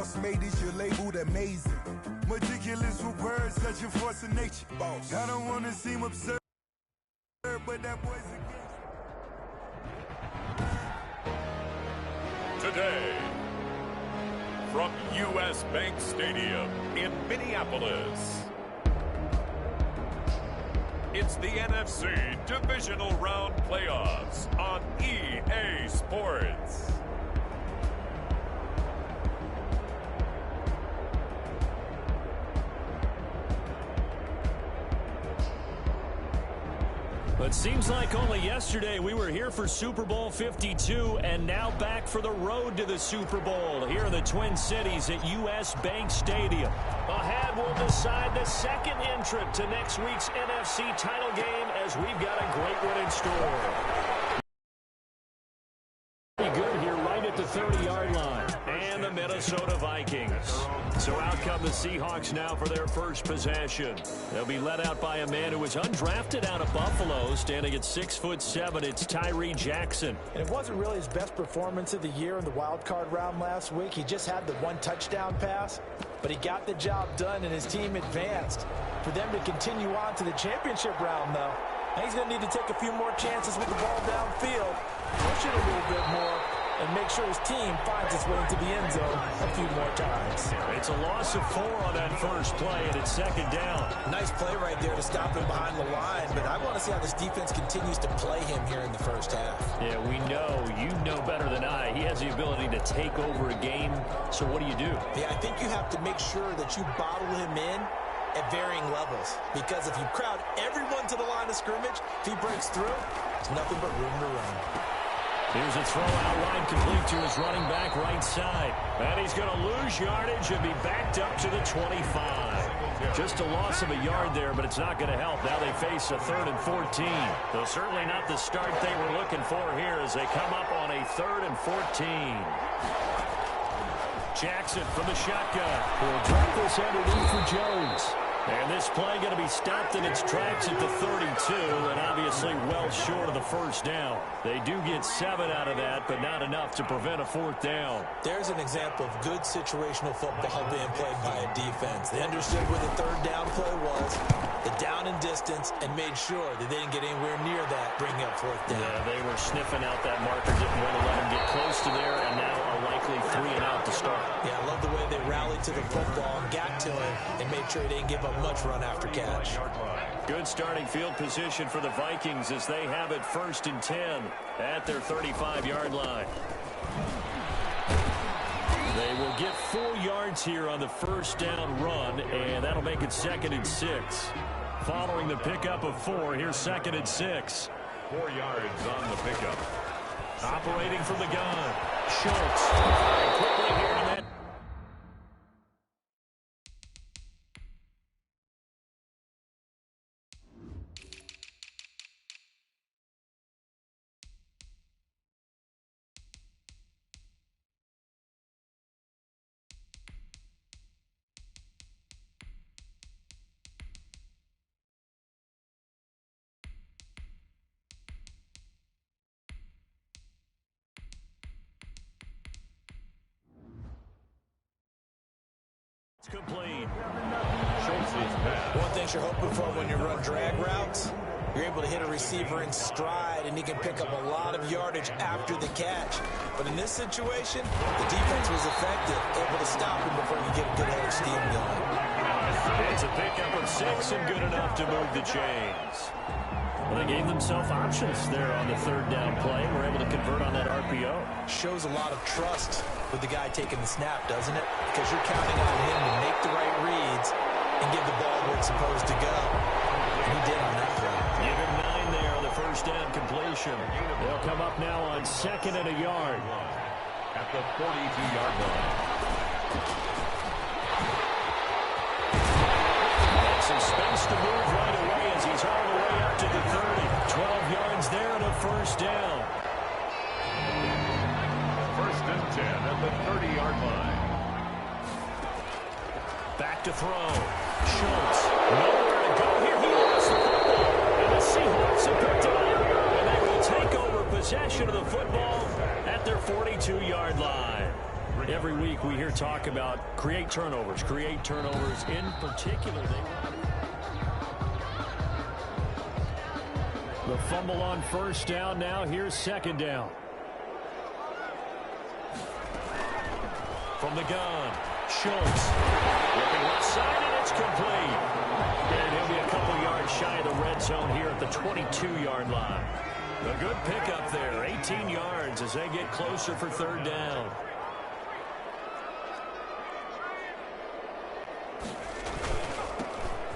boss made this year labeled amazing. Meticulous with words, such a force of nature. Boss. I don't want to seem absurd, but that boy's a gangster. Today, from U.S. Bank Stadium in Minneapolis, it's the NFC Divisional Round Playoffs on EA Sports. But seems like only yesterday we were here for Super Bowl 52 and now back for the road to the Super Bowl here in the Twin Cities at U.S. Bank Stadium. Ahead will decide the second entrant to next week's NFC title game as we've got a great one in store. Pretty good here right at the 30-yard line. And the Minnesota Vikings. So out come the Seahawks now for their first possession. They'll be led out by a man who was undrafted out of Buffalo, standing at 6'7". It's Tyree Jackson. And it wasn't really his best performance of the year in the wild card round last week. He just had the one touchdown pass, but he got the job done and his team advanced. For them to continue on to the championship round, though, he's going to need to take a few more chances with the ball downfield, push it a little bit more, and make sure his team finds its way into the end zone a few more times. It's a loss of 4 on that first play, and it's second down. Nice play right there to stop him behind the line, but I want to see how this defense continues to play him here in the first half. Yeah, we know. You know better than I. He has the ability to take over a game, so what do you do? Yeah, I think you have to make sure that you bottle him in at varying levels, because if you crowd everyone to the line of scrimmage, if he breaks through, there's nothing but room to run. Here's a throw out line complete to his running back right side. And he's going to lose yardage and be backed up to the 25. Just a loss of a yard there, but it's not going to help. Now they face a 3rd and 14. Though certainly not the start they were looking for here as they come up on a 3rd and 14. Jackson from the shotgun. Will drop this underneath for Jones. And this play going to be stopped in its tracks at the 32, and obviously well short of the first down. They do get 7 out of that, but not enough to prevent a 4th down. There's an example of good situational football being played by a defense. They understood where the 3rd down play was, the down and distance, and made sure that they didn't get anywhere near that, bring up 4th down. Yeah, they were sniffing out that marker, didn't want to let him get close to there, and now a likely 3 and out to start. Yeah, I love the way they rallied to the football and got to him and made sure he didn't give up much run after catch. Good starting field position for the Vikings as they have it 1st and 10 at their 35-yard line. They will get 4 yards here on the first down run, and that'll make it 2nd and 6. Following the pickup of 4, here's 2nd and 6. 4 yards on the pickup. Operating from the gun, Schultz. And quickly here in that. Complete. One thing you're hoping for when you run drag routes, you're able to hit a receiver in stride, and he can pick up a lot of yardage after the catch. But in this situation, the defense was effective, able to stop him before you get a good head of steam going. It's a pickup of 6 and good enough to move the chains. Well, they gave themselves options there on the 3rd down play. We're able to convert on that RPO. Shows a lot of trust with the guy taking the snap, doesn't it? Because you're counting on him to make the right reads and give the ball where it's supposed to go. And he did on that play. Give him 9 there on the first down completion. They'll come up now on 2nd and a yard. At the 42-yard line. Some space to move right away as he's all the way up to the 30. 12 yards there and a first down. 1st and 10 at the 30-yard line. Back to throw. Schultz. Nowhere to go here. He lost the football. And the Seahawks have picked it up. And they will take over possession of the football at their 42-yard line. Every week we hear talk about create turnovers. In particular, the fumble on first down. Now here's second down. From the gun, Schultz. Looking left side, and it's complete. And he'll be a couple yards shy of the red zone here at the 22-yard line. A good pickup there, 18 yards as they get closer for third down.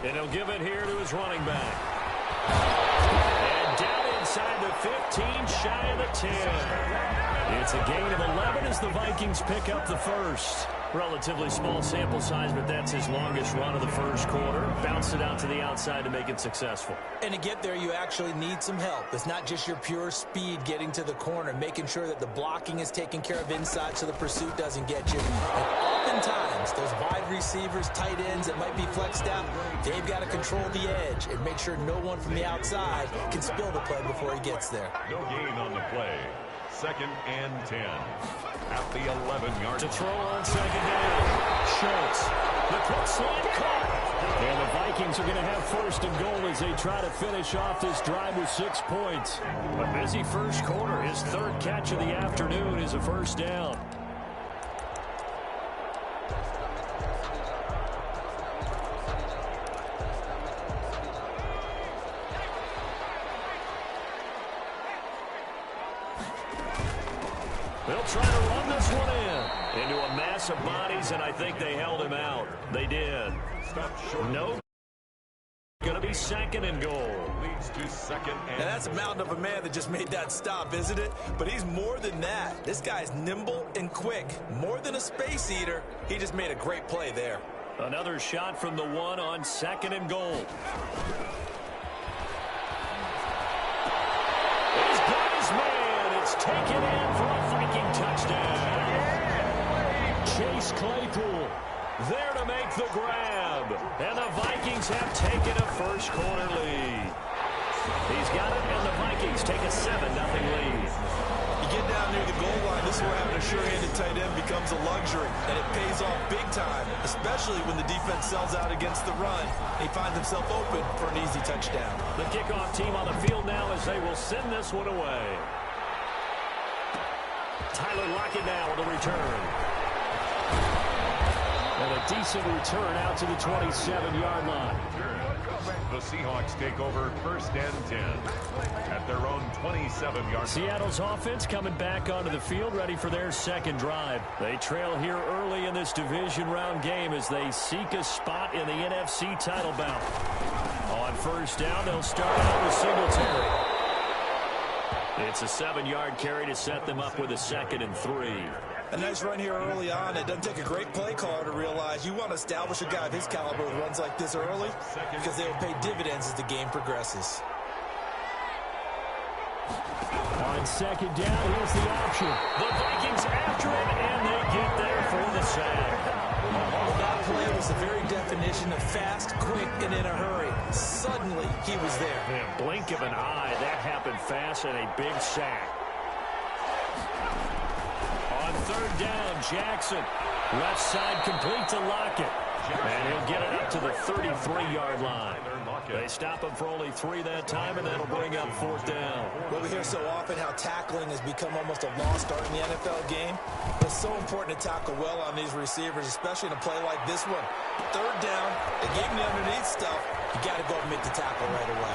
And he'll give it here to his running back. And down inside the 15, shy of the 10. It's a gain of 11 as the Vikings pick up the first. Relatively small sample size, but that's his longest run of the first quarter. Bounce it out to the outside to make it successful. And to get there, you actually need some help. It's not just your pure speed getting to the corner, making sure that the blocking is taken care of inside so the pursuit doesn't get you. And oftentimes, those wide receivers, tight ends that might be flexed out, they've got to control the edge and make sure no one from the outside can spill the play before he gets there. No gain on the play. 2nd and 10 at the 11-yard to throw on second down. Schultz, the quick slant caught. And the Vikings are going to have first and goal as they try to finish off this drive with 6 points. A busy first quarter. His third catch of the afternoon is a first down. They'll try to run this one in into a mass of bodies, and I think they held him out. They did. No. Going to be 2nd and goal. Leads to 2nd and now that's a mountain of a man that just made that stop, isn't it? But he's more than that. This guy's nimble and quick. More than a space eater. He just made a great play there. Another shot from the 1 on 2nd and goal. He's got his man. It's taken in for a Viking touchdown. Chase Claypool there to make the grab. And the Vikings have taken a first quarter lead. He's got it, and the Vikings take a 7-0 lead. You get down near the goal line, this is where having a sure-handed tight end becomes a luxury, and it pays off big time, especially when the defense sells out against the run. He finds himself open for an easy touchdown. The kickoff team on the field now as they will send this one away. Tyler Lockett now with a return. And a decent return out to the 27-yard line. The Seahawks take over 1st and 10 at their own 27-yard. Seattle's offense coming back onto the field, ready for their second drive. They trail here early in this division round game as they seek a spot in the NFC title bout. On first down, they'll start out with Singletary. It's a 7-yard carry to set them up with a 2nd and 3. A nice run here early on. It doesn't take a great play caller to realize you want to establish a guy of his caliber with runs like this early because they will pay dividends as the game progresses. On second down, here's the option. The Vikings after him, and they get there for the sack. That play was the very definition of fast, quick, and in a hurry. Suddenly, he was there. Man, blink of an eye, that happened fast and a big sack. On third down, Jackson. Left side complete to Lockett. And he'll get it up to the 33-yard line. They stop him for only 3 that time, and that'll bring up 4th down. Well, we hear so often how tackling has become almost a lost art in the NFL game. It's so important to tackle well on these receivers, especially in a play like this one. Third down, they gave him the underneath stuff. You got to go and make the tackle right away.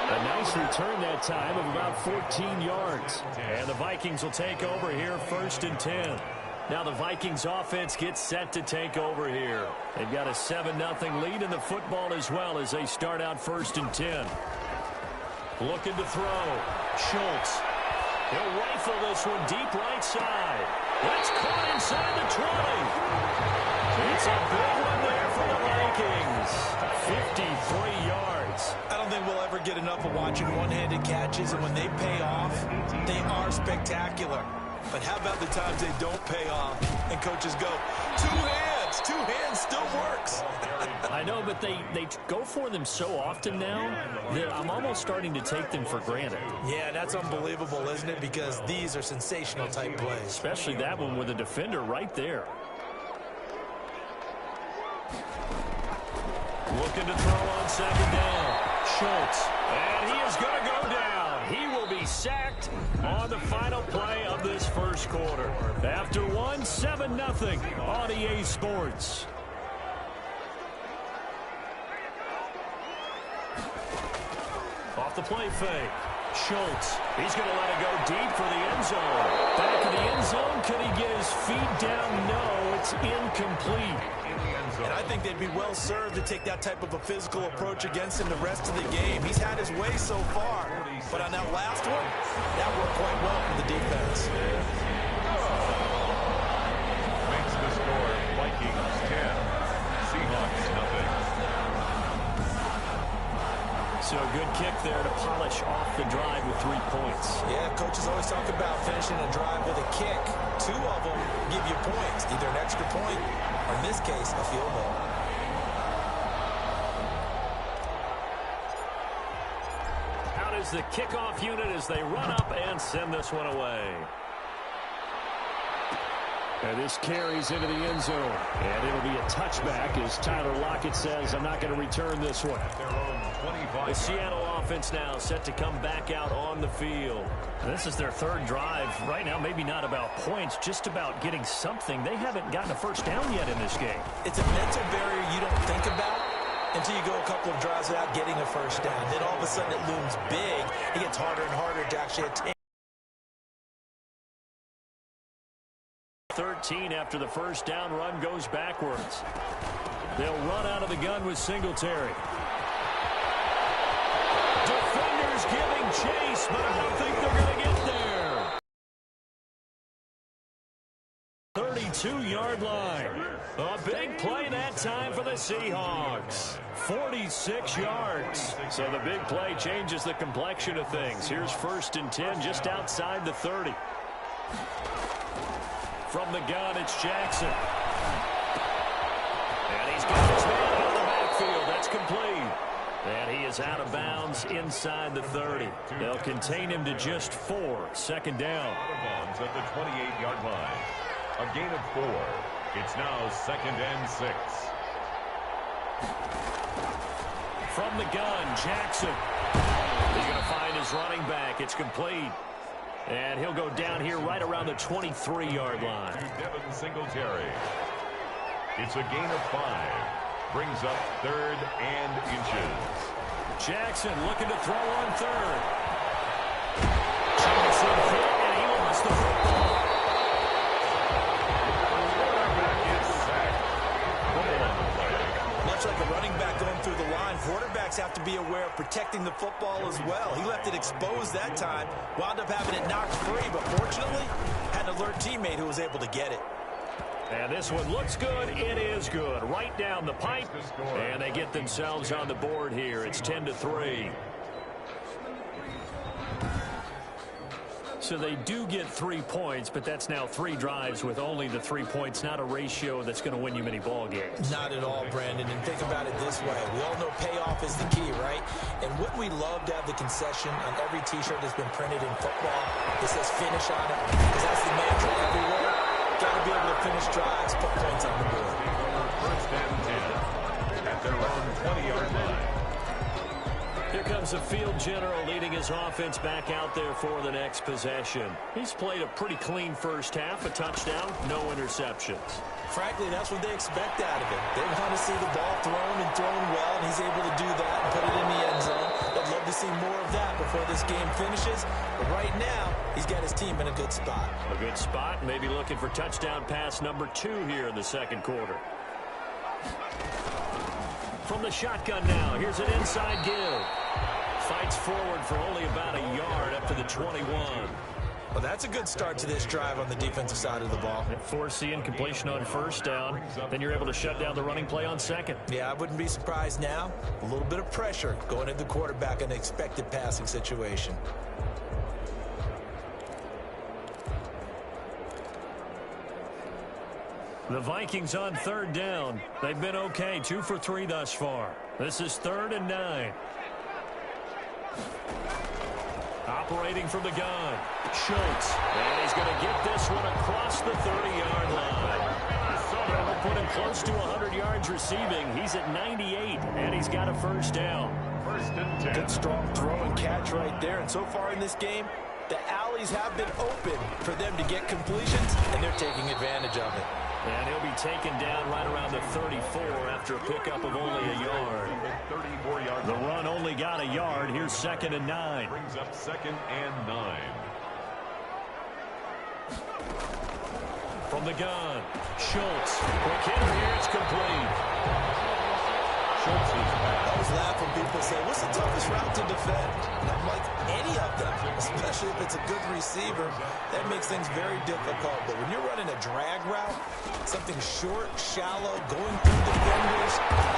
A nice return that time of about 14 yards. And the Vikings will take over here 1st and 10. Now the Vikings offense gets set to take over here. They've got a 7-0 lead in the football as well as they start out 1st and 10. Looking to throw. Schultz. He'll rifle this one deep right side. That's caught inside the 20. It's a big one there for the Vikings. 53 yards. I don't think we'll ever get enough of watching one-handed catches, and when they pay off, they are spectacular. But how about the times they don't pay off and coaches go, 2 hands, works. Two hands still works. I know, but they go for them so often now that I'm almost starting to take them for granted. Yeah, that's unbelievable, isn't it? Because these are sensational type plays. Especially that one with a defender right there. Looking to throw on second down. Schultz. And he is going to go down. He will be sacked on the final play of this first quarter. After 7-0 on EA Sports. Off the play fake. Schultz. He's going to let it go deep for the end zone. Back in the end zone. Could he get his feet down? No, it's incomplete. And I think they'd be well served to take that type of a physical approach against him the rest of the game. He's had his way so far. But on that last one, that worked quite well for the defense. Makes the score Vikings 10, Seahawks nothing. So a good kick there to polish off the drive with 3 points. Yeah, coaches always talk about finishing a drive with a kick. 2 of them give you points, either an extra point or, in this case, a field goal. Out is the kickoff unit as they run up and send this one away. And this carries into the end zone. And it'll be a touchback as Tyler Lockett says, I'm not going to return this one. The Seattle offense now set to come back out on the field. This is their third drive. Right now, maybe not about points, just about getting something. They haven't gotten a first down yet in this game. It's a mental barrier you don't think about until you go a couple of drives without getting a first down. Then all of a sudden it looms big. It gets harder and harder to actually attain. 13 after the first down run goes backwards. They'll run out of the gun with Singletary. Defenders giving chase, but I don't think they're going to get there. 32-yard line. A big play that time for the Seahawks. 46 yards. So the big play changes the complexion of things. Here's 1st and 10 just outside the 30. From the gun, it's Jackson. And he's got his man out of the backfield. That's complete. And he is out of bounds inside the 30. They'll contain him to just 4. Second down. Out of bounds at the 28-yard line. A gain of 4. It's now 2nd and 6. From the gun, Jackson. He's going to find his running back. It's complete. And he'll go down here right around the 23-yard line. Devin Singletary. It's a gain of 5. Brings up 3rd and inches. Jackson looking to throw on 3rd. Jackson hit, and he lost the football. Quarterback is sacked. Fumble on the play. Much like a running back going through the line, quarterbacks have to be aware of protecting the football as well. He left it exposed that time, wound up having it knocked free, but fortunately, had an alert teammate who was able to get it. And this one looks good. It is good. Right down the pipe. And they get themselves on the board here. It's 10-3. So they do get 3 points, but that's now 3 drives with only the 3 points, not a ratio that's going to win you many ball games. Not at all, Brandon. And think about it this way. We all know payoff is the key, right? And wouldn't we love to have the concession on every T-shirt that's been printed in football that says finish on it? Because that's the mantra everywhere. Got to be able to finish drives, put points on the board. 1st and 10 at their own 20-yard line. Here comes the field general leading his offense back out there for the next possession. He's played a pretty clean first half, a touchdown, no interceptions. Frankly, that's what they expect out of him. They want to see the ball thrown and thrown well, and he's able to do that and put it in the end zone. They'd love to see more of that before this game finishes. But right now, he's got his team in a good spot. A good spot, maybe looking for touchdown pass number 2 here in the second quarter. From the shotgun now, here's an inside give. Fights forward for only about a yard up to the 21. Well, that's a good start to this drive on the defensive side of the ball. Force the incompletion on first down. Then you're able to shut down the running play on second. Yeah, I wouldn't be surprised now. A little bit of pressure going into the quarterback in an expected passing situation. The Vikings on third down. They've been okay, 2 for 3 thus far. This is 3rd and 9. Operating from the gun, Schultz. And he's going to get this one across the 30-yard line. That'll put him close to 100 yards receiving. He's at 98, and he's got a first down. 1st and 10. Good strong throw and catch right there. And so far in this game, the alleys have been open for them to get completions, and they're taking advantage of it. And he'll be taken down right around the 34 after a pickup of only a yard. 34 yards. The run only got a yard. Here's 2nd and 9. Brings up 2nd and 9. From the gun, Schultz. Quick hit here, it's complete. Schultz is back. I always laugh when people say, what's the toughest route to defend? And I'm like, any of them, especially if it's a good receiver. That makes things very difficult. But when you're running a drag route, something short, shallow, going through defenders,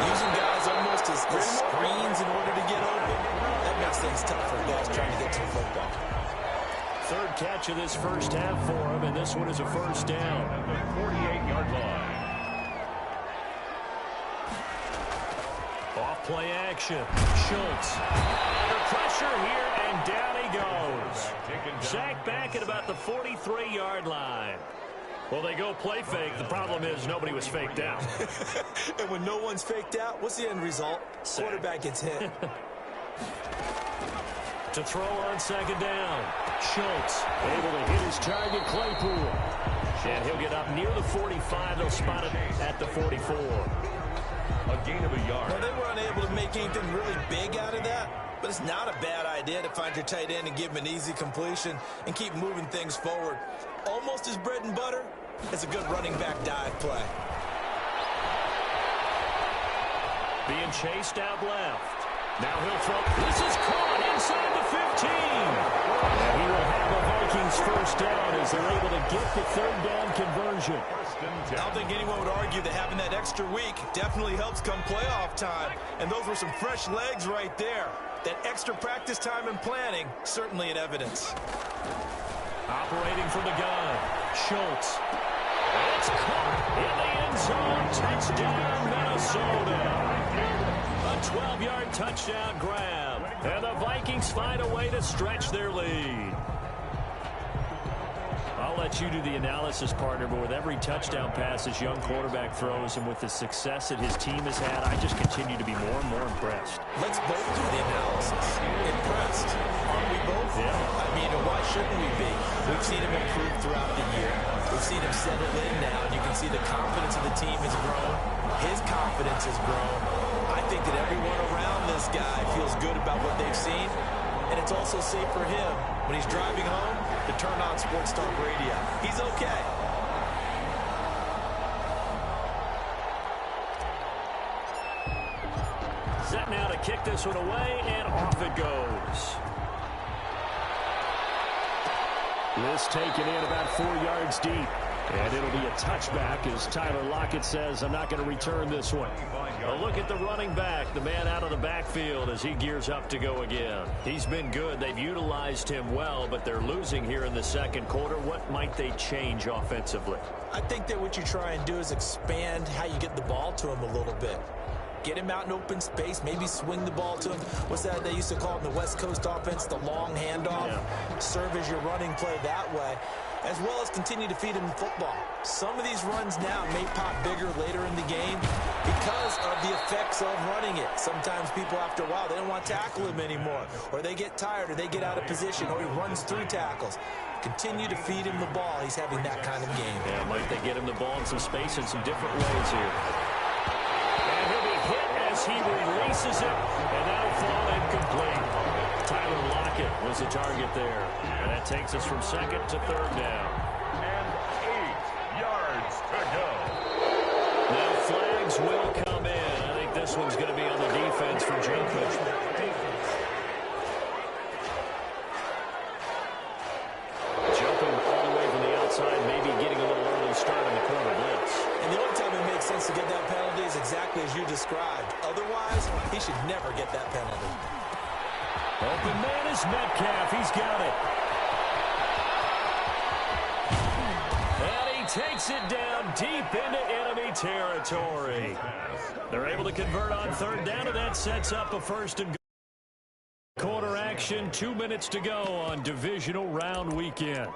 using guys almost as screens in order to get open, that makes things tough for guys trying to get to the football. 3rd catch of this first half for him, and this one is a first down. At the 48-yard line. Off play action. Schultz. Under pressure here, and down he goes. Sacked back at about the 43-yard line. Well, they go play fake. The problem is nobody was faked out. And when no one's faked out, what's the end result? Quarterback gets hit. To throw on 2nd down. Schultz able to hit his target, Claypool. And he'll get up near the 45. They'll spot it at the 44. A gain of a yard. Well, they were unable to make anything really big out of that, but it's not a bad idea to find your tight end and give him an easy completion and keep moving things forward. Almost as bread and butter as a good running back dive play. Being chased out left. Now he'll throw. This is caught inside the 15. And he will have a Vikings first down as they're able to get the 3rd down conversion. I don't think anyone would argue that having that extra week definitely helps come playoff time. And those were some fresh legs right there. That extra practice time and planning, certainly in evidence. Operating from the gun, Schultz. It's caught in the end zone. Touchdown, Minnesota. A 12-yard touchdown grab. And the Vikings find a way to stretch their lead. I'll let you do the analysis, partner, but with every touchdown pass this young quarterback throws and with the success that his team has had, I just continue to be more and more impressed. Let's both do the analysis. Impressed. Aren't we both? Yeah. I mean, why shouldn't we be? We've seen him improve throughout the year. We've seen him settle in now, and you can see the confidence of the team has grown. His confidence has grown. I think that everyone around this guy feels good about what they've seen, and it's also safe for him when he's driving home to turn on Sports Talk Radio. He's okay. Set now to kick this one away, and off it goes. This taken in about 4 yards deep. And it'll be a touchback as Tyler Lockett says, I'm not going to return this one. A look at the running back, the man out of the backfield as he gears up to go again. He's been good. They've utilized him well, but they're losing here in the 2nd quarter. What might they change offensively? I think that what you try and do is expand how you get the ball to him a little bit. Get him out in open space, maybe swing the ball to him. What's that they used to call in the West Coast offense, the long handoff? Yeah. Serve as your running play that way, as well as continue to feed him the football. Some of these runs now may pop bigger later in the game because of the effects of running it. Sometimes people, after a while, they don't want to tackle him anymore, or they get tired, or they get out of position, or he runs through tackles. Continue to feed him the ball. He's having that kind of game. Yeah, might they get him the ball in some space in some different ways here. And he'll be hit as he releases it, and that'll fall incomplete. Tyler Lockett was the target there. And that takes us from 2nd to 3rd down. And 8 yards to go. Now flags will come in. I think this one's going to be on the defense for jumping. Jumping all the way from the outside, maybe getting a little early start on the corner blitz. And the only time it makes sense to get that penalty is exactly as you described. Otherwise, he should never get that penalty. Open man is Metcalf. He's got it. And he takes it down deep into enemy territory. They're able to convert on third down, and that sets up a first and goal. Quarter action, 2 minutes to go on divisional round weekend.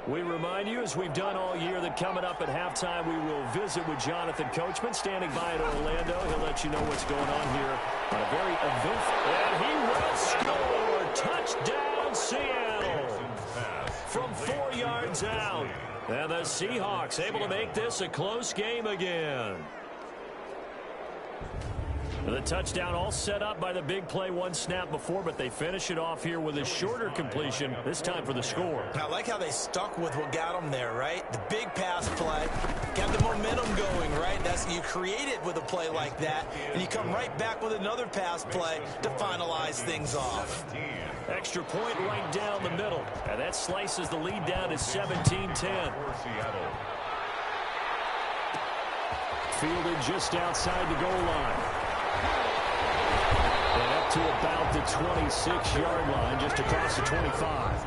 We remind you, as we've done all year, that coming up at halftime, we will visit with Jonathan Coachman, standing by in Orlando. He'll let you know what's going on here on a very eventful. And he will score! Touchdown, Seattle! From 4 yards out. And the Seahawks able to make this a close game again. The touchdown all set up by the big play one snap before, but they finish it off here with a shorter completion, this time for the score. I like how they stuck with what got them there, right? The big pass play, got the momentum going, right? You create it with a play like that, and you come right back with another pass play to finalize things off. Extra point right down the middle, and that slices the lead down to 17-10. Fielded just outside the goal line. And up to about the 26-yard line, just across the 25.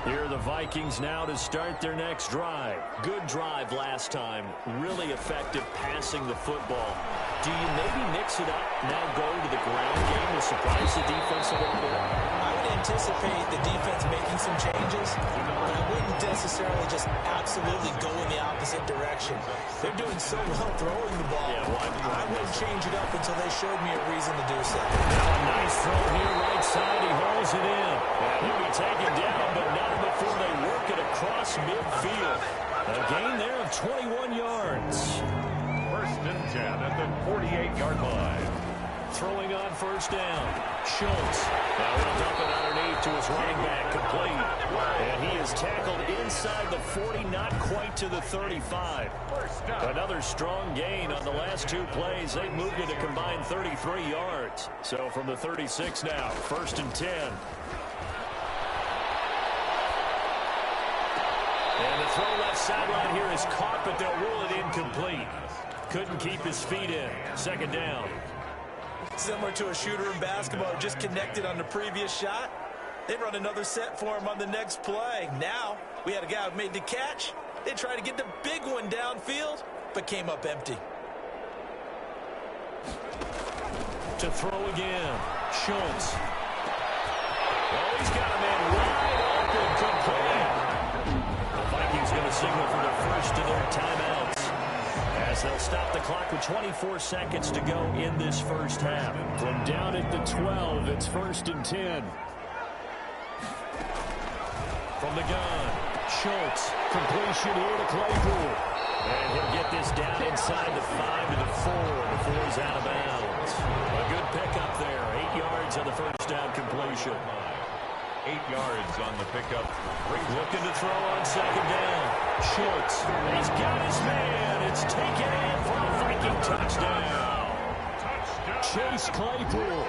Here are the Vikings now to start their next drive. Good drive last time. Really effective passing the football. Do you maybe mix it up, now go to the ground game to surprise the defense a little bit? I would anticipate the defense making some changes, but I wouldn't necessarily just absolutely go in the opposite direction. They're doing so well throwing the ball. I wouldn't change it up until they showed me a reason to do so. Now a nice throw here right side. He hauls it in. And he'll be taken down, but not before they work it across midfield. A gain there of 21 yards. First and 10 at the 48-yard line. Throwing on first down. Schultz. Now he'll dump it underneath to his running back, complete. And he is tackled inside the 40, not quite to the 35. Another strong gain on the last 2 plays. They've moved it a combined 33 yards. So from the 36 now, first and 10. And the throw left sideline here is caught, but they'll rule it incomplete. Couldn't keep his feet in. Second down. Similar to a shooter in basketball, just connected on the previous shot. They run another set for him on the next play. Now, we had a guy who made the catch. They tried to get the big one downfield, but came up empty. To throw again. Schultz. Oh, he's got a man wide open, complete. The Vikings going to signal for the first of their timeouts, as they'll stop the clock with 24 seconds to go in this first half. From down at the 12, it's first and 10. From the gun, Schultz. Completion here to Claypool. And he'll get this down inside the 5 to the 4 before he's out of bounds. A good pickup there. 8 yards on the first down completion. 8 yards on the pickup. Looking to throw on second down. Schultz. He's got his man. It's taken in for a Viking touchdown. Chase Claypool,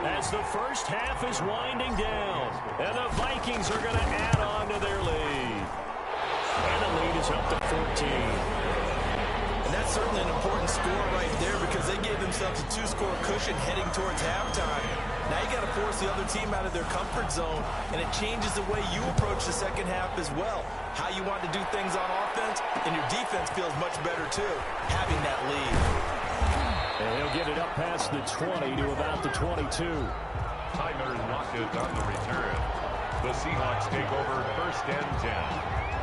as the first half is winding down. And the Vikings are going to add on to their lead. And the lead is up to 14. And that's certainly an important score right there, because they gave themselves a 2-score cushion heading towards halftime. Now you got to force the other team out of their comfort zone, and it changes the way you approach the second half as well. How you want to do things on offense, and your defense feels much better too, having that lead. And he'll get it up past the 20 to about the 22. Tyler Lockett on the return. The Seahawks take over first and 10.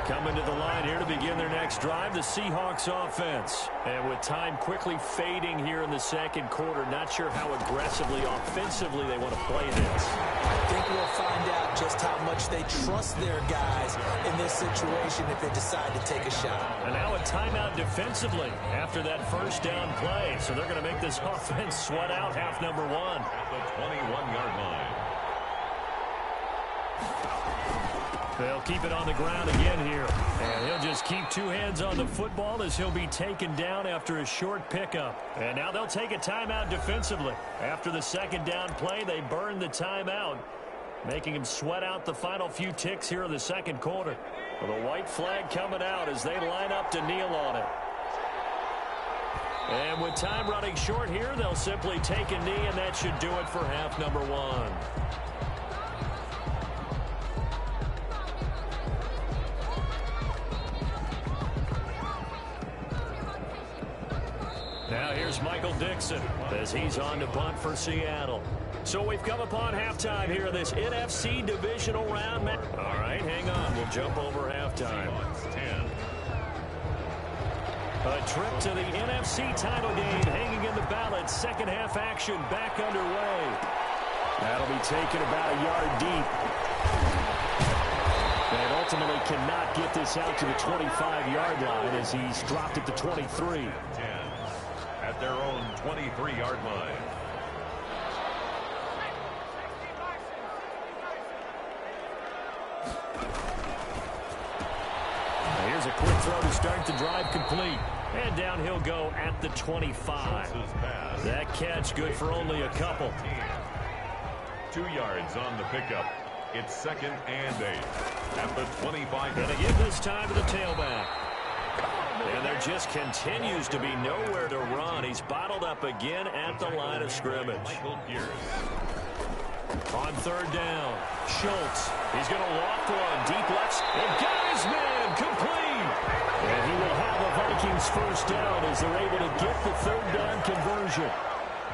Coming to the line here to begin their next drive, the Seahawks offense. And with time quickly fading here in the second quarter, not sure how aggressively, offensively they want to play this. I think we'll find out just how much they trust their guys in this situation if they decide to take a shot. And now a timeout defensively after that first down play. So they're going to make this offense sweat out half number 1. At the 21-yard line. They'll keep it on the ground again here. And he'll just keep 2 hands on the football as he'll be taken down after a short pickup. And now they'll take a timeout defensively. After the second down play, they burn the timeout, making him sweat out the final few ticks here in the second quarter. Well, the white flag coming out as they line up to kneel on it. And with time running short here, they'll simply take a knee, and that should do it for half number one. Now here's Michael Dixon as he's on to punt for Seattle. So we've come upon halftime here in this NFC Divisional round. All right, hang on. We'll jump over halftime. 10. A trip to the NFC title game hanging in the balance. Second half action back underway. That'll be taken about a yard deep. And ultimately cannot get this out to the 25-yard line as he's dropped at the 23. 10 at their own 23-yard line. Here's a quick throw to start the drive complete. And down he'll go at the 25. That catch good for only a couple. 2 yards on the pickup. It's 2nd and 8 at the 25. Going to give this time to the tailback. And there just continues to be nowhere to run. He's bottled up again at the line of scrimmage. On third down, Schultz. He's going to loft one deep left. And got his man complete. And he will have the Vikings first down as they're able to get the third down conversion.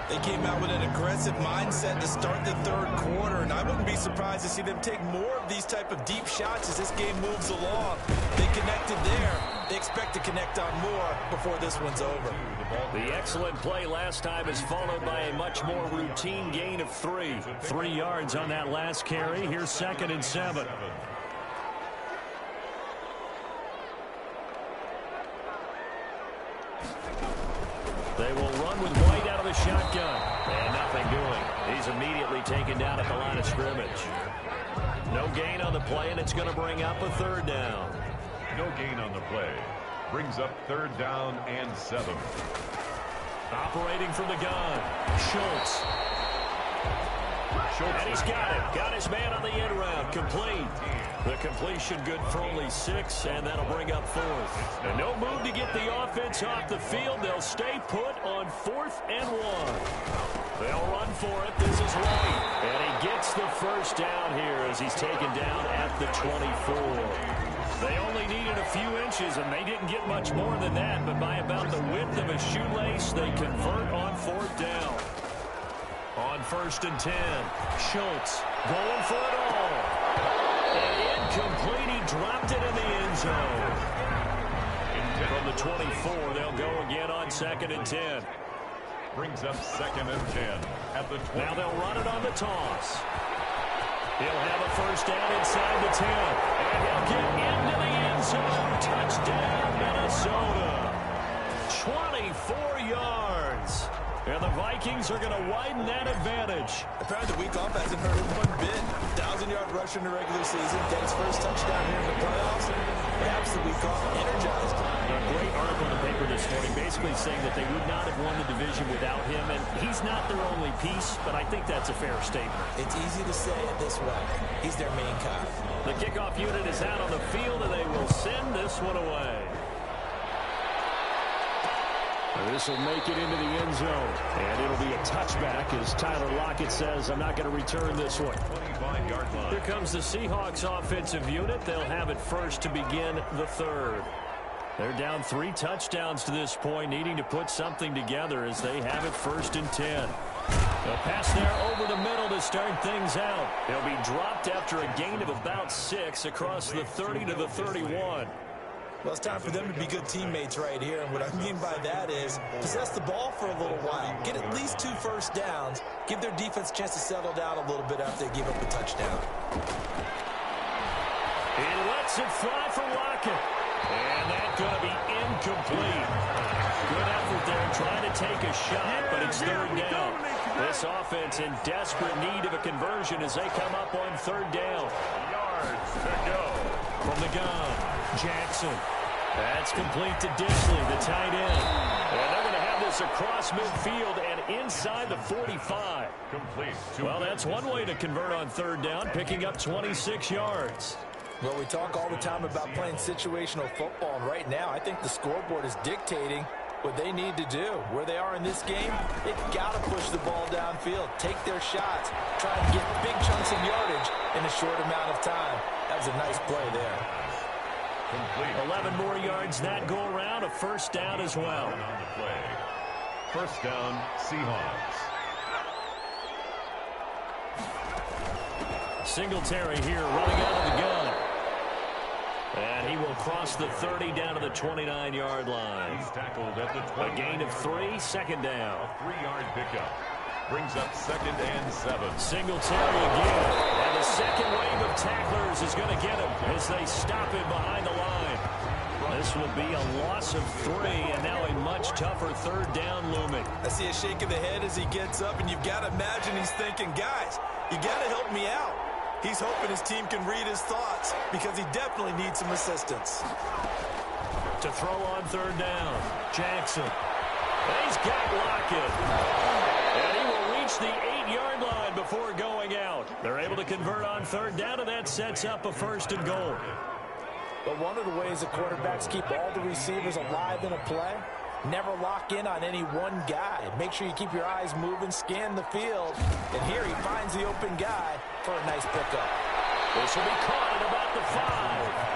They came out with an aggressive mindset to start the third quarter, and I wouldn't be surprised to see them take more of these type of deep shots as this game moves along. They connected there. They expect to connect on more before this one's over. The excellent play last time is followed by a much more routine gain of 3. 3 yards on that last carry. Here's 2nd and 7. They will run with White out of the shotgun. And nothing doing. He's immediately taken down at the line of scrimmage. No gain on the play, and it's going to bring up a third down. No gain on the play. Brings up 3rd down and 7. Operating from the gun, Schultz. And he's got it. Got his man on the end route. Complete. The completion good for only 6, and that'll bring up 4th. And no move to get the offense off the field. They'll stay put on 4th and 1. They'll run for it. This is White. And he gets the first down here as he's taken down at the 24. They only needed a few inches, and they didn't get much more than that. But by about the width of a shoelace, they convert on 4th down. On 1st and 10, Schultz going for it all. And incomplete. He dropped it in the end zone. From the 24, they'll go again on 2nd and 10. Brings up 2nd and 10 at the 20. Now they'll run it on the toss. He'll have a first down inside the 10. And he'll get into the end zone. Touchdown, Minnesota. 24 yards. And the Vikings are going to widen that advantage. Apparently the week off hasn't hurt him one bit. 1,000-yard rush in the regular season. Get his first touchdown here in the playoffs. Perhaps the week off energized. A great article in the paper this morning basically saying that they would not have won the division without him. And he's not their only piece, but I think that's a fair statement. It's easy to say it this way. He's their main guy. The kickoff unit is out on the field, and they will send this one away. This will make it into the end zone. And it'll be a touchback as Tyler Lockett says, I'm not going to return this one. 25-yard line. Here comes the Seahawks offensive unit. They'll have it first to begin the third. They're down 3 touchdowns to this point, needing to put something together as they have it 1st and 10. A pass there over the middle to start things out. They'll be dropped after a gain of about 6 across the 30 to the 31. Well, it's time for them to be good teammates right here. And what I mean by that is possess the ball for a little while. Get at least 2 first downs. Give their defense a chance to settle down a little bit after they give up a touchdown. He lets it fly for Lockett. And that's going to be incomplete. Good effort there trying to take a shot, but it's 3rd down. This offense in desperate need of a conversion as they come up on 3rd down. Yards to go. From the gun, Jackson. That's complete to Dixley, the tight end. And they're going to have this across midfield and inside the 45. Complete. Well, that's one way to convert on 3rd down, picking up 26 yards. Well, we talk all the time about playing situational football, and right now I think the scoreboard is dictating what they need to do. Where they are in this game, they've got to push the ball downfield, take their shots, try and get big chunks of yardage in a short amount of time. That was a nice play there. Complete. 11 more yards that go around, a first down as well. On the play. First down, Seahawks. Singletary here running out of the gun. And he will cross the 30 down to the 29-yard line. He's tackled at the 20. A gain of 3, second down. A 3-yard pickup. Brings up 2nd and 7. Singletary again. And the second wave of tacklers is going to get him as they stop him behind the line. This will be a loss of 3, and now a much tougher third down looming. I see a shake of the head as he gets up, and you've got to imagine he's thinking, guys, you got to help me out. He's hoping his team can read his thoughts because he definitely needs some assistance. To throw on third down, Jackson. And he's got Lockett. And he will reach the 8-yard line before going out. They're able to convert on third down, and that sets up a 1st and goal. But one of the ways the quarterbacks keep all the receivers alive in a play, never lock in on any one guy. Make sure you keep your eyes moving, scan the field. And here he finds the open guy for a nice pickup. This will be caught at about the 5.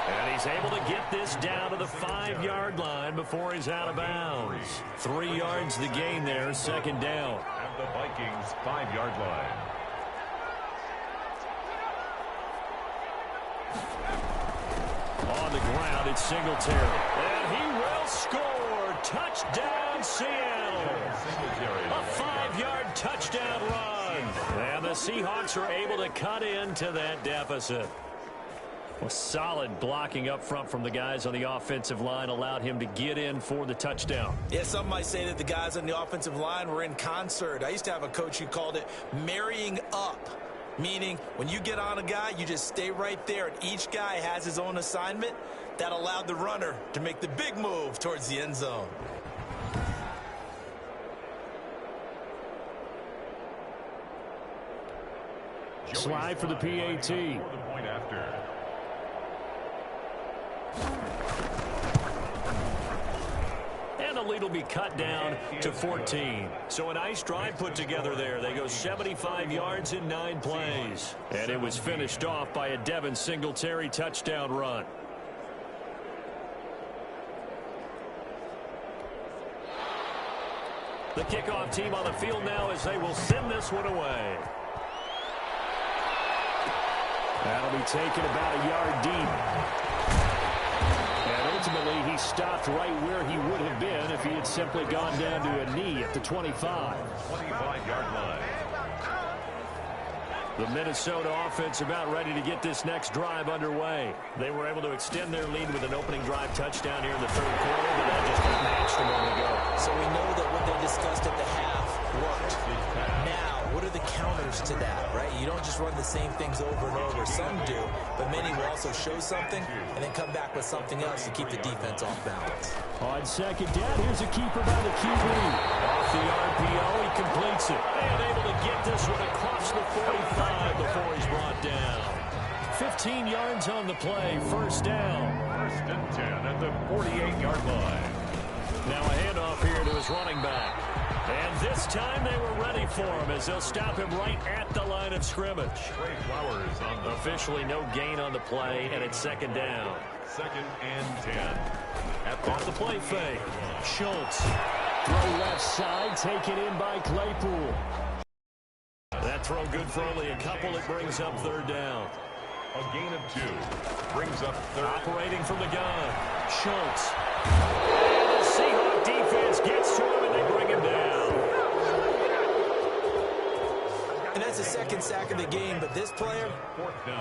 And he's able to get this down to the 5-yard line before he's out of bounds. 3 yards the gain there, second down. At the Vikings' 5-yard line. On the ground, it's Singletary. And he will score. Touchdown, Seattle. A 5-yard touchdown run. And the Seahawks are able to cut into that deficit. Well, solid blocking up front from the guys on the offensive line allowed him to get in for the touchdown. Yeah, some might say that the guys on the offensive line were in concert. I used to have a coach who called it marrying up. Meaning, when you get on a guy, you just stay right there, and each guy has his own assignment. That allowed the runner to make the big move towards the end zone. Slide for the PAT. For the point after. And the lead will be cut down to 14. So a nice drive put together there. They go 75 yards in 9 plays. And it was finished off by a Devin Singletary touchdown run. The kickoff team on the field now as they will send this one away. That'll be taken about a yard deep. And ultimately, he stopped right where he would have been if he had simply gone down to a knee at the 25. 25-yard line. The Minnesota offense about ready to get this next drive underway. They were able to extend their lead with an opening drive touchdown here in the third quarter, but that just got matched a moment ago. So we know that what they discussed at the half worked. Now, what are the counters to that, right? You don't just run the same things over and over. Some do, but many will also show something and then come back with something else to keep the defense off balance. On second down, here's a keeper by the QB. Off the RPO, he completes it. And able to get this one across the 45 before he's brought down. 15 yards on the play, first down. 1st and 10 at the 48-yard line. Now a handoff here to his running back. And this time they were ready for him as they'll stop him right at the line of scrimmage. Trey Flowers on the Officially no gain on the play, and it's second down. 2nd and 10. Off the play fake. Schultz. Throw left side, taken in by Claypool. That throw good for only a couple. It brings up third down. A gain of 2. Brings up third. Operating from the gun. Schultz. And the Seahawks defense gets to him, and they bring him down. And that's the second sack of the game, but this player,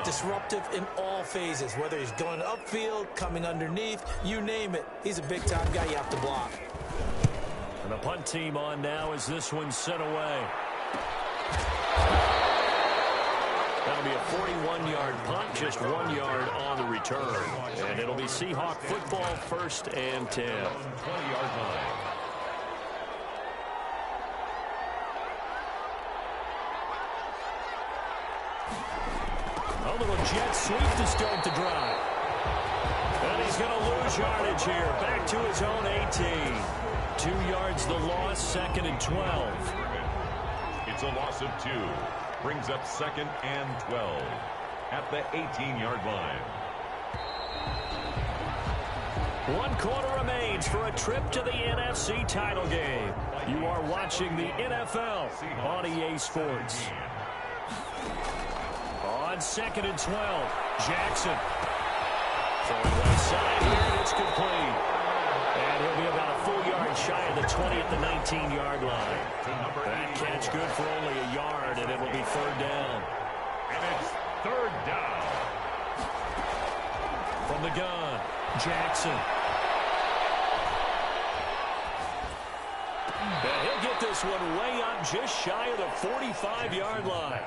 disruptive in all phases, whether he's going upfield, coming underneath, you name it. He's a big-time guy you have to block. And the punt team on now as this one's sent away. That'll be a 41-yard punt, just 1 yard on the return. And it'll be Seahawk football, 1st and 10. 20-yard line. A little jet sweep to start the drive. And he's going to lose yardage here. Back to his own 18. 2 yards the loss, 2nd and 12. It's a loss of 2. Brings up 2nd and 12 at the 18-yard line. 1 quarter remains for a trip to the NFC title game. You are watching the NFL on EA Sports. On 2nd and 12, Jackson. Throwing left side here, and it's complete. And he'll be about a full yard shy of the 20 at the 19-yard line. That catch good for only a yard, and it'll be 3rd down. And it's 3rd down. From the gun, Jackson. And he'll get this one way up just shy of the 45-yard line.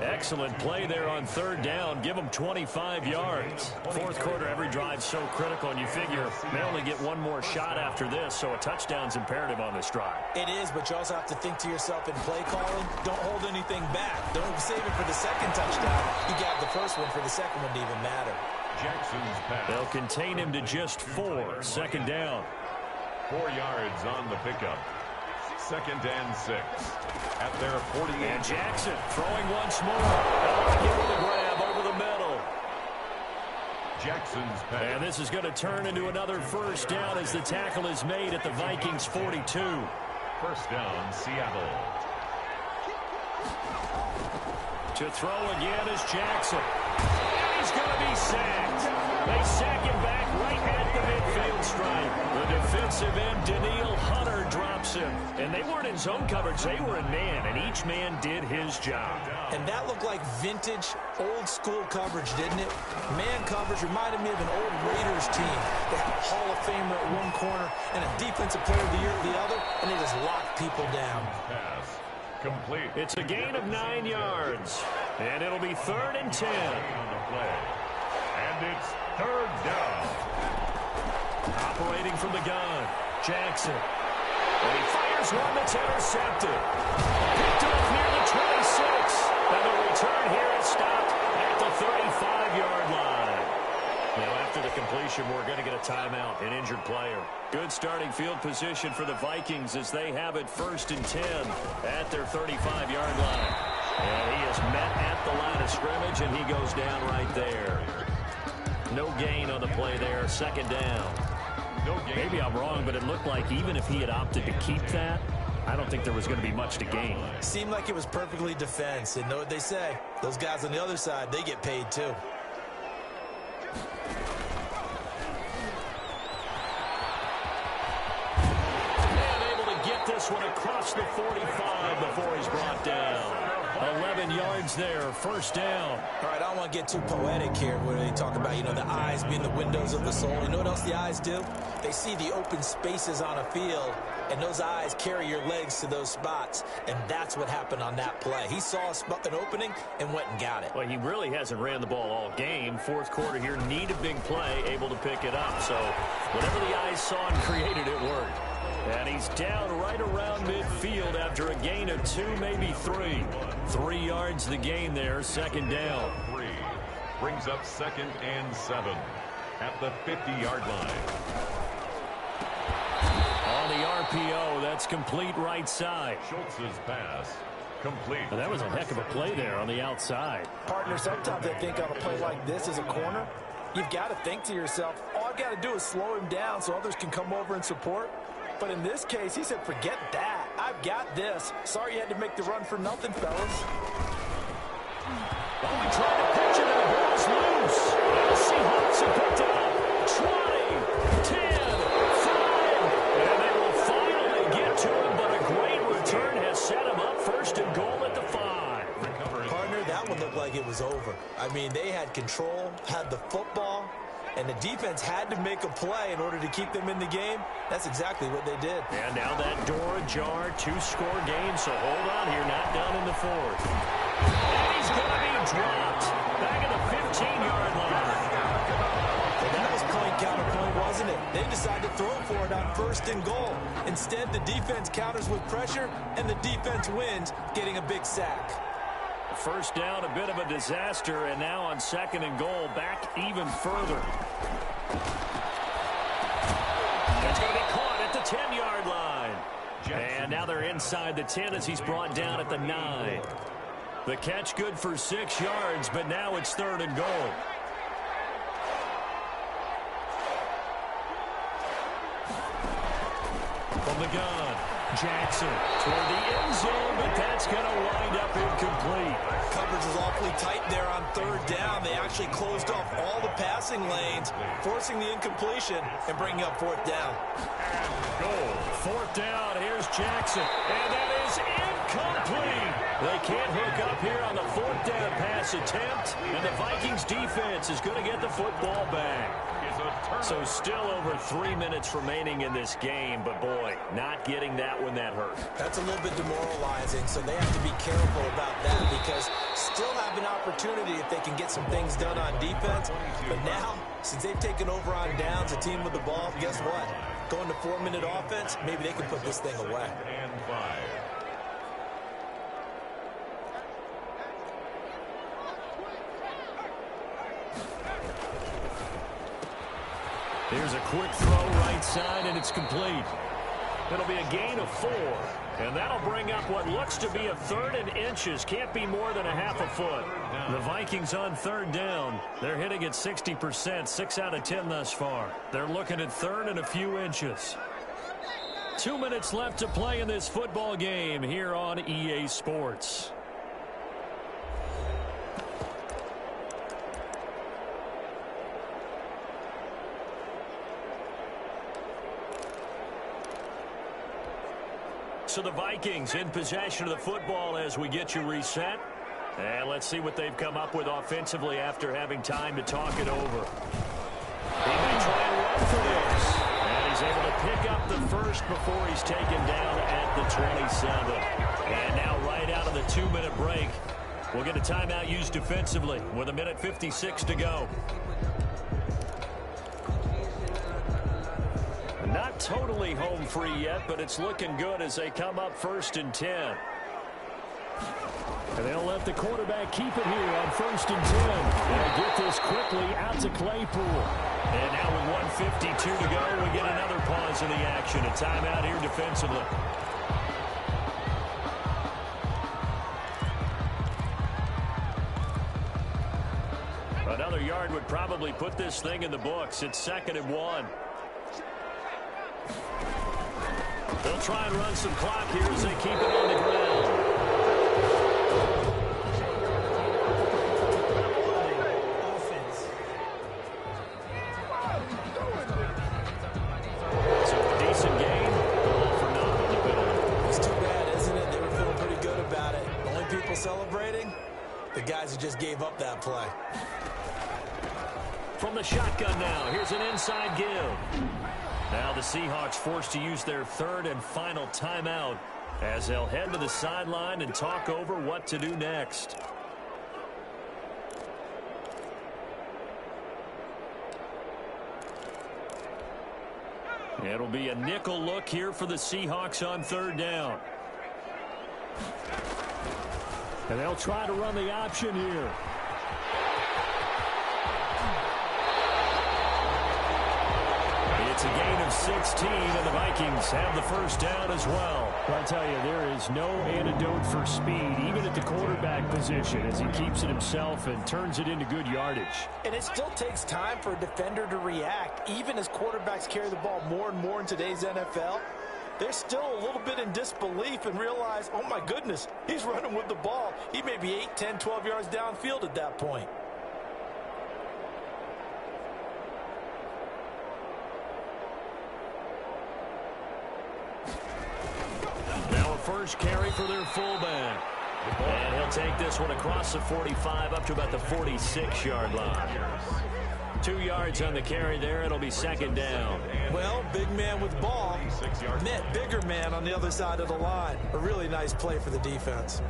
Excellent play there on 3rd down. Give them 25 yards. 4th quarter, every drive so critical, and you figure they only get one more shot after this, so a touchdown's imperative on this drive. It is, but you also have to think to yourself in play calling, don't hold anything back. Don't save it for the 2nd touchdown. You got the 1st one for the 2nd one to even matter. Jackson's pass. They'll contain him to just 4. 2nd down. 4 yards on the pickup. 2nd and 6 at their 48. And Jackson throwing once more. Give it a grab over the middle. Jackson's pass. And this is going to turn into another 1st down as the tackle is made at the Vikings 42. 1st down, Seattle. To throw again is Jackson. And he's going to be sacked. They sack him back right at the midfield stripe. The defensive end, Daniil Hunter, drops him. And they weren't in zone coverage. They were in man, and each man did his job. And that looked like vintage, old-school coverage, didn't it? Man coverage reminded me of an old Raiders team. They had a Hall of Famer at one corner and a Defensive Player of the Year at the other, and they just locked people down. Pass complete. It's a gain of 9 yards, and it'll be 3rd and 10. On the play. And it's 3rd down. Operating from the gun, Jackson. And he fires one that's intercepted. Picked off near the 26. And the return here is stopped at the 35-yard line. Now, after the completion, we're going to get a timeout, an injured player. Good starting field position for the Vikings as they have it 1st and 10 at their 35-yard line. And he is met at the line of scrimmage, and he goes down right there. No gain on the play there, 2nd down. No gain. Maybe I'm wrong, but it looked like even if he had opted to keep that, I don't think there was going to be much to gain. Seemed like it was perfectly defense. And know what they say? Those guys on the other side, they get paid too. And able to get this one across the 45 before he's brought down. 11 yards there, 1st down. All right, I don't want to get too poetic here where they talk about, the eyes being the windows of the soul. You know what else the eyes do? They see the open spaces on a field, and those eyes carry your legs to those spots, and that's what happened on that play. He saw an opening and went and got it. Well, he really hasn't ran the ball all game. 4th quarter here, need a big play, able to pick it up. So whatever the eyes saw and created, it worked. And he's down right around midfield after a gain of 2, maybe 3. 3 yards the gain there, 2nd down. 3 brings up 2nd and 7 at the 50-yard line. On the RPO, that's complete right side. Schultz's pass complete. And that was a heck of a play there on the outside. Partner, sometimes I think on a play like this as a corner, you've got to think to yourself, all I've got to do is slow him down so others can come over and support. But in this case, he said, forget that. I've got this. Sorry you had to make the run for nothing, fellas. Only trying to pitch it, and the ball's loose. The Seahawks have picked it up. 20, 10, 5. And they will finally get to him, but a great return has set him up 1st and goal at the 5. Partner, that one looked like it was over. I mean, they had control, had the football, and the defense had to make a play in order to keep them in the game. That's exactly what they did. And now that door ajar, 2-score game, so hold on here, not done in the 4th. And he's going to be dropped back at the 15-yard line. And that was point counterpoint, wasn't it? They decided to throw for it on 1st and goal. Instead, the defense counters with pressure, and the defense wins, getting a big sack. 1st down, a bit of a disaster, and now on 2nd and goal, back even further. It's going to be caught at the 10-yard line. And now they're inside the 10 as he's brought down at the 9. The catch good for 6 yards, but now it's 3rd and goal. From the gun, Jackson toward the end zone, but that's going to wind up incomplete. Coverage was awfully tight there on 3rd down. They actually closed off all the passing lanes, forcing the incompletion and bringing up 4th down. And goal. 4th down. Here's Jackson. And that is incomplete. They can't hook up here on the 4th down pass attempt. And the Vikings defense is going to get the football back. So still over 3 minutes remaining in this game. But, boy, not getting that one that hurt. That's a little bit demoralizing, so they have to be careful about that because still have an opportunity if they can get some things done on defense. But now, since they've taken over on downs, a team with the ball, guess what? Going to 4-minute offense, maybe they can put this thing away. And 5. Here's a quick throw right side, and it's complete. It'll be a gain of 4, and that'll bring up what looks to be a 3rd and inches. Can't be more than a half a foot. The Vikings on 3rd down. They're hitting at 60%, 6 out of 10 thus far. They're looking at 3rd and a few inches. 2 minutes left to play in this football game here on EA Sports. So the Vikings in possession of the football as we get you reset. And let's see what they've come up with offensively after having time to talk it over. He may try and run for this. And he's able to pick up the first before he's taken down at the 27. And now right out of the 2-minute break, we'll get a timeout used defensively with 1:56 to go. Not totally home free yet, but it's looking good as they come up 1st and 10. And they'll let the quarterback keep it here on 1st and 10. They'll get this quickly out to Claypool. And now with 1:52 to go, we get another pause in the action. A timeout here defensively. Another yard would probably put this thing in the books. It's 2nd and 1. They'll try and run some clock here as they keep it on the ground. So a decent game, all for naught on the penalty. It's too bad, isn't it? They were feeling pretty good about it. Only people celebrating? The guys who just gave up that play. From the shotgun now, here's an inside give. Now the Seahawks forced to use their 3rd and final timeout as they'll head to the sideline and talk over what to do next. It'll be a nickel look here for the Seahawks on 3rd down. And they'll try to run the option here. It's a gain of 16, and the Vikings have the 1st down as well. I tell you, there is no antidote for speed, even at the quarterback position, as he keeps it himself and turns it into good yardage. And it still takes time for a defender to react. Even as quarterbacks carry the ball more and more in today's NFL, they're still a little bit in disbelief and realize, oh my goodness, he's running with the ball. He may be 8, 10, 12 yards downfield at that point. First carry for their fullback. And he'll take this one across the 45 up to about the 46-yard line. 2 yards on the carry there. It'll be 2nd down. Well, big man with ball met bigger man on the other side of the line. A really nice play for the defense.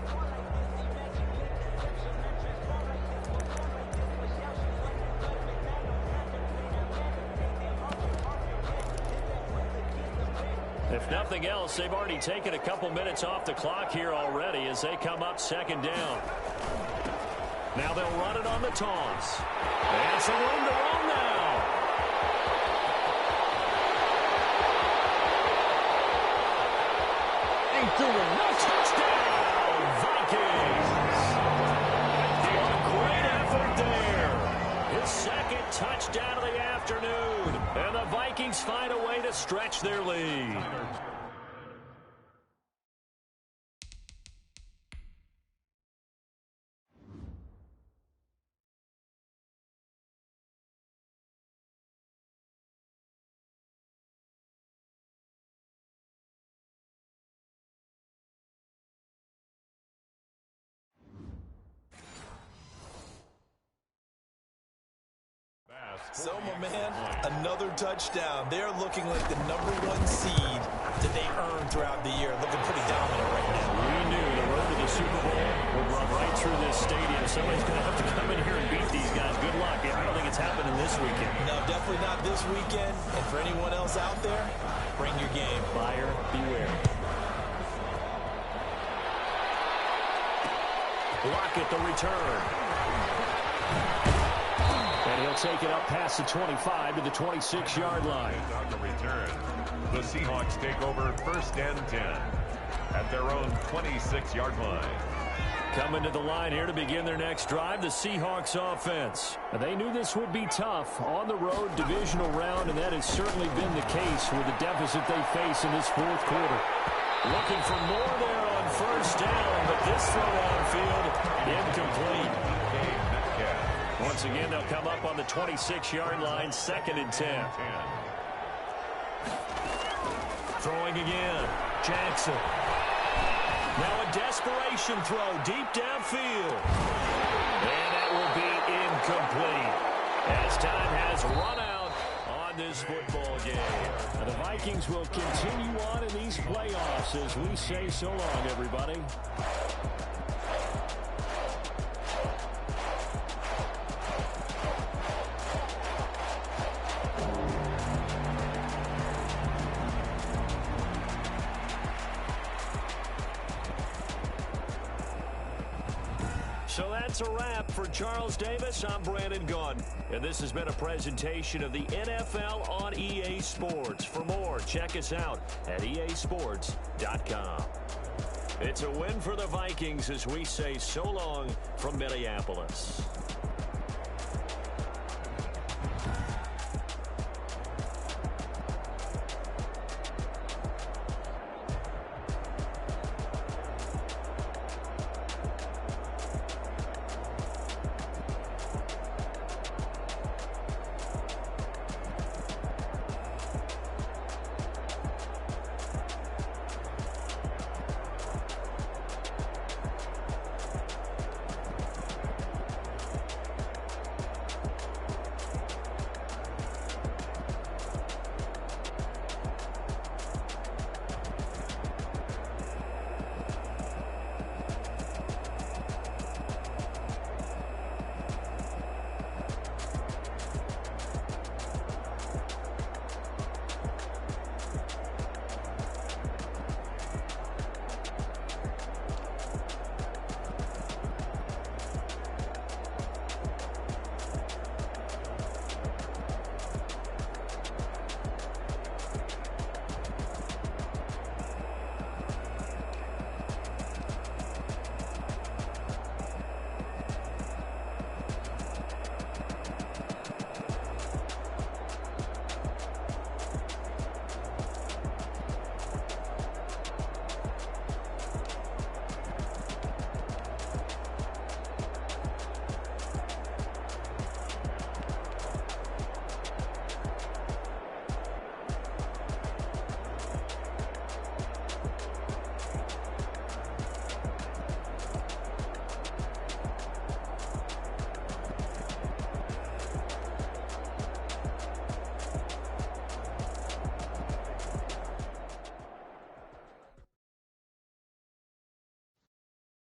If nothing else, they've already taken a couple minutes off the clock here already as they come up 2nd down. Now they'll run it on the toss. And some room to run now. through the no touchdown, Vikings. A great effort there. His second touchdown of the afternoon. And the Vikings find a way to stretch their lead. So, my man, another touchdown. They're looking like the #1 seed that they earned throughout the year. Looking pretty dominant right now. We knew the road to the Super Bowl would run right through this stadium. Somebody's going to have to come in here and beat these guys. Good luck. I don't think it's happening this weekend. No, definitely not this weekend. And for anyone else out there, bring your game. Buyer beware. Lockett the return. And he'll take it up past the 25 to the 26-yard line. On the return, the Seahawks take over 1st and 10 at their own 26-yard line. Coming to the line here to begin their next drive, the Seahawks offense. They knew this would be tough on the road, divisional round, and that has certainly been the case with the deficit they face in this fourth quarter. Looking for more there on 1st down, but this throw downfield incomplete. Once again, they'll come up on the 26-yard line, 2nd and 10. Throwing again, Jackson. Now a desperation throw deep downfield. And that will be incomplete as time has run out on this football game. And the Vikings will continue on in these playoffs as we say so long, everybody. So that's a wrap for Charles Davis. I'm Brandon Gunn. And this has been a presentation of the NFL on EA Sports. For more, check us out at easports.com. It's a win for the Vikings as we say so long from Minneapolis.